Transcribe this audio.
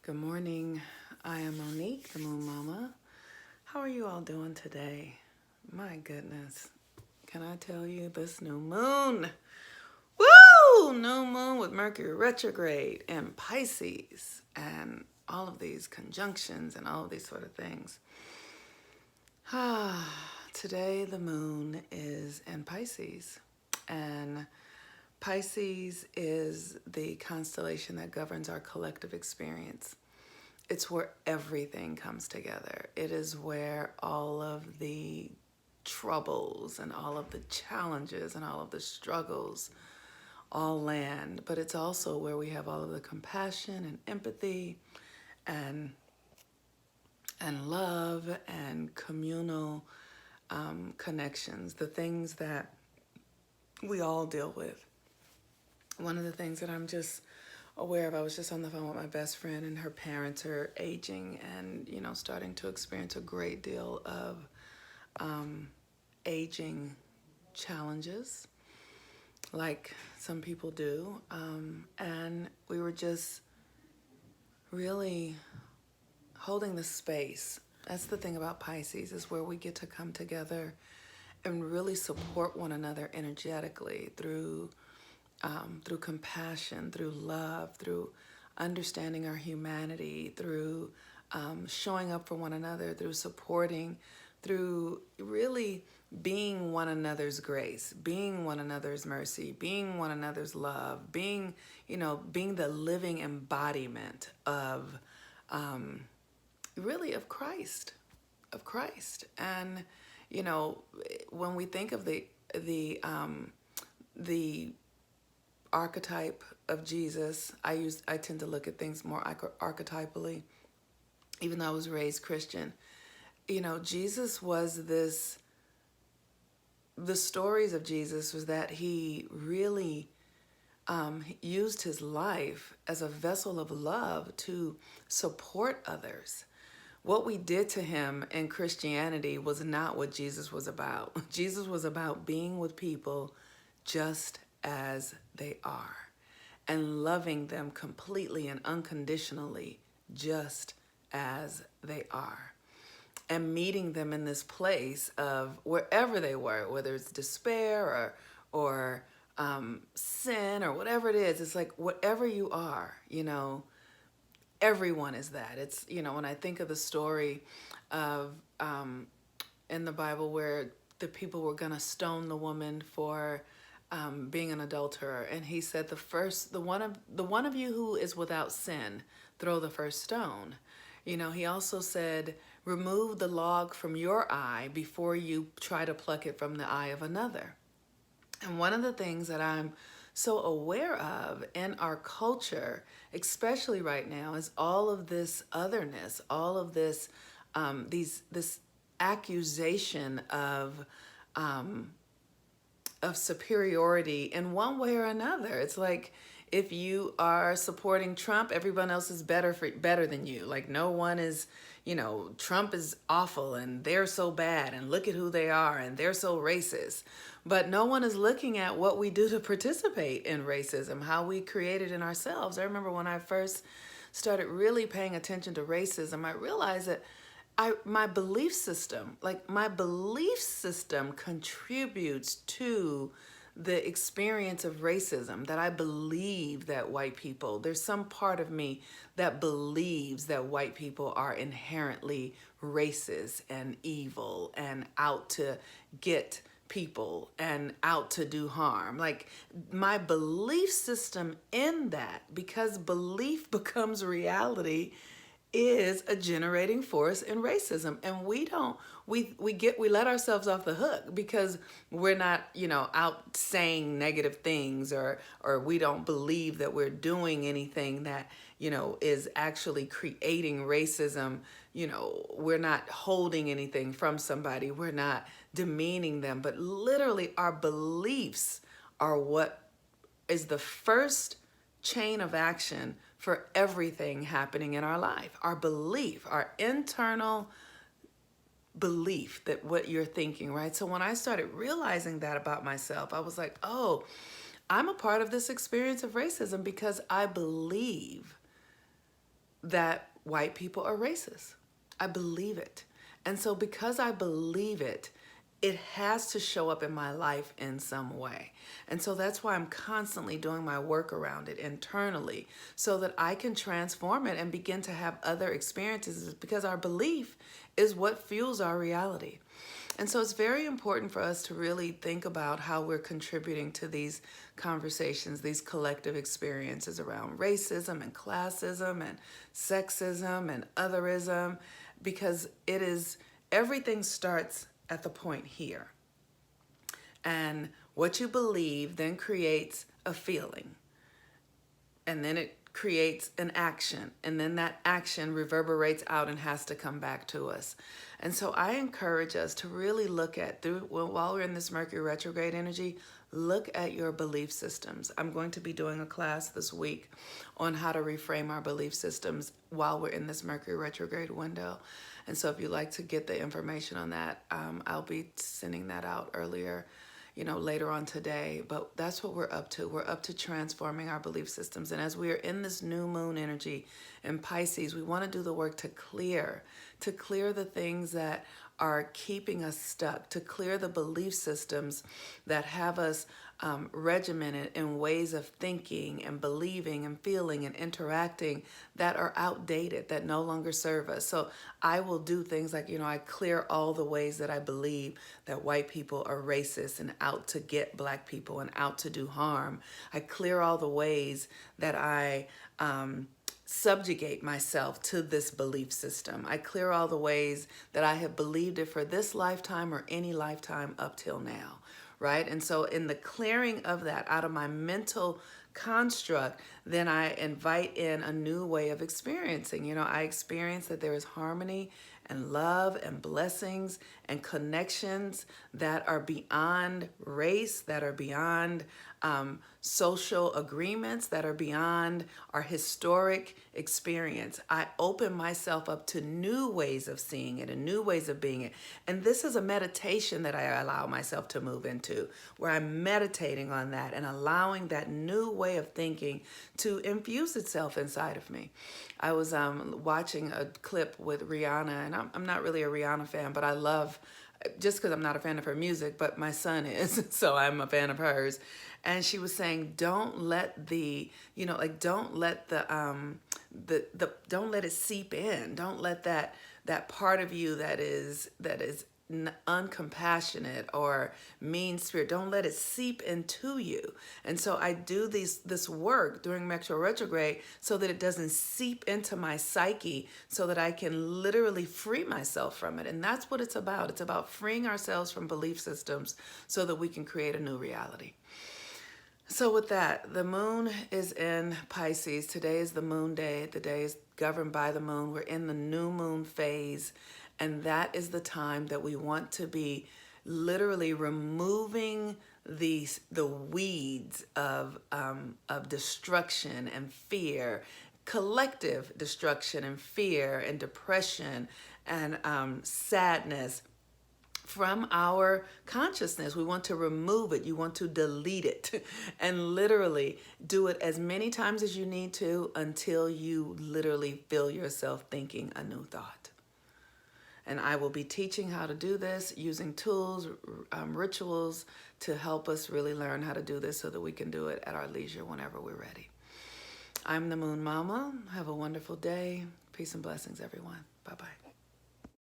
Good morning. I am Monique, the Moon Mama. How are you all doing today? My goodness. Can I tell you this new moon? Woo! New moon with Mercury retrograde and Pisces and all of these conjunctions and all of these sort of things. Today the moon is in Pisces, and Pisces is the constellation that governs our collective experience. It's where everything comes together. It is where all of the troubles and all of the challenges and all of the struggles all land. But it's also where we have all of the compassion and empathy and love and communal connections, the things that we all deal with. One of the things that I'm just aware of, I was just on the phone with my best friend, and her parents are aging and, starting to experience a great deal of aging challenges, like some people do. And we were just really holding the space. That's the thing about Pisces, is where we get to come together and really support one another energetically through compassion, through love, through understanding our humanity, through showing up for one another, through supporting, through really being one another's grace, being one another's mercy, being one another's love, being the living embodiment of really of Christ. And when we think of the archetype of Jesus, I tend to look at things more archetypally, even though I was raised Christian. Jesus was this, the stories of Jesus was that he really used his life as a vessel of love to support others. What we did to him in Christianity was not what Jesus was about. Jesus was about being with people just as they are and loving them completely and unconditionally just as they are, and meeting them in this place of wherever they were, whether it's despair or sin or whatever it is. It's like whatever you are, everyone is that. It's, when I think of the story of in the Bible where the people were gonna stone the woman for being an adulterer, and he said, the one of you who is without sin, throw the first stone. He also said, remove the log from your eye before you try to pluck it from the eye of another. And one of the things that I'm so aware of in our culture, especially right now, is all of this otherness, all of this this accusation of superiority in one way or another. It's like, if you are supporting Trump, everyone else is better than you. Like, no one is, Trump is awful and they're so bad and look at who they are and they're so racist. But no one is looking at what we do to participate in racism, how we create it in ourselves. I remember when I first started really paying attention to racism, I realized that my belief system contributes to the experience of racism, that I believe that there's some part of me that believes that white people are inherently racist and evil and out to get people and out to do harm. Like, my belief system in that, because belief becomes reality, is a generating force in racism. And we let ourselves off the hook because we're not, out saying negative things, or we don't believe that we're doing anything that, is actually creating racism. We're not holding anything from somebody. We're not demeaning them, but literally our beliefs are what is the first chain of action for everything happening in our life. Our belief, our internal belief that what you're thinking, right? So when I started realizing that about myself, I was like, oh, I'm a part of this experience of racism because I believe that white people are racist. I believe it. And so because I believe it, it has to show up in my life in some way. And so that's why I'm constantly doing my work around it internally so that I can transform it and begin to have other experiences, because our belief is what fuels our reality. And so it's very important for us to really think about how we're contributing to these conversations, these collective experiences around racism and classism and sexism and otherism, because it is, everything starts at the point here. And what you believe then creates a feeling. And then it creates an action. And then that action reverberates out and has to come back to us. And so I encourage us to really look at, while we're in this Mercury retrograde energy, look at your belief systems. I'm going to be doing a class this week on how to reframe our belief systems while we're in this Mercury retrograde window. And so if you'd like to get the information on that, I'll be sending that out later on today. But that's what we're up to. We're up to transforming our belief systems. And as we are in this new moon energy in Pisces, we want to do the work to clear the things that are keeping us stuck, to clear the belief systems that have us regimented in ways of thinking and believing and feeling and interacting that are outdated, that no longer serve us. So I will do things like, I clear all the ways that I believe that white people are racist and out to get black people and out to do harm. I clear all the ways that I subjugate myself to this belief system. I clear all the ways that I have believed it for this lifetime or any lifetime up till now, right? And so in the clearing of that out of my mental construct, then I invite in a new way of experiencing. I experience that there is harmony and love and blessings and connections that are beyond race, that are beyond social agreements, that are beyond our historic experience. I open myself up to new ways of seeing it and new ways of being it. And this is a meditation that I allow myself to move into, where I'm meditating on that and allowing that new way of thinking to infuse itself inside of me. I was watching a clip with Rihanna, and I'm not really a Rihanna fan, but I love, just because I'm not a fan of her music, but my son is, so I'm a fan of hers. And she was saying, don't let don't let don't let it seep in. Don't let that part of you that is uncompassionate or mean spirit, don't let it seep into you. And so I do this work during Mercury retrograde so that it doesn't seep into my psyche, so that I can literally free myself from it. And that's what it's about. It's about freeing ourselves from belief systems so that we can create a new reality. So with that, the moon is in Pisces. Today is the moon day. The day is governed by the moon. We're in the new moon phase. And that is the time that we want to be literally removing the weeds of destruction and fear, collective destruction and fear and depression and sadness from our consciousness. We want to remove it. You want to delete it and literally do it as many times as you need to until you literally feel yourself thinking a new thought. And I will be teaching how to do this using tools, rituals to help us really learn how to do this so that we can do it at our leisure whenever we're ready. I'm the Moon Mama. Have a wonderful day. Peace and blessings, everyone. Bye-bye.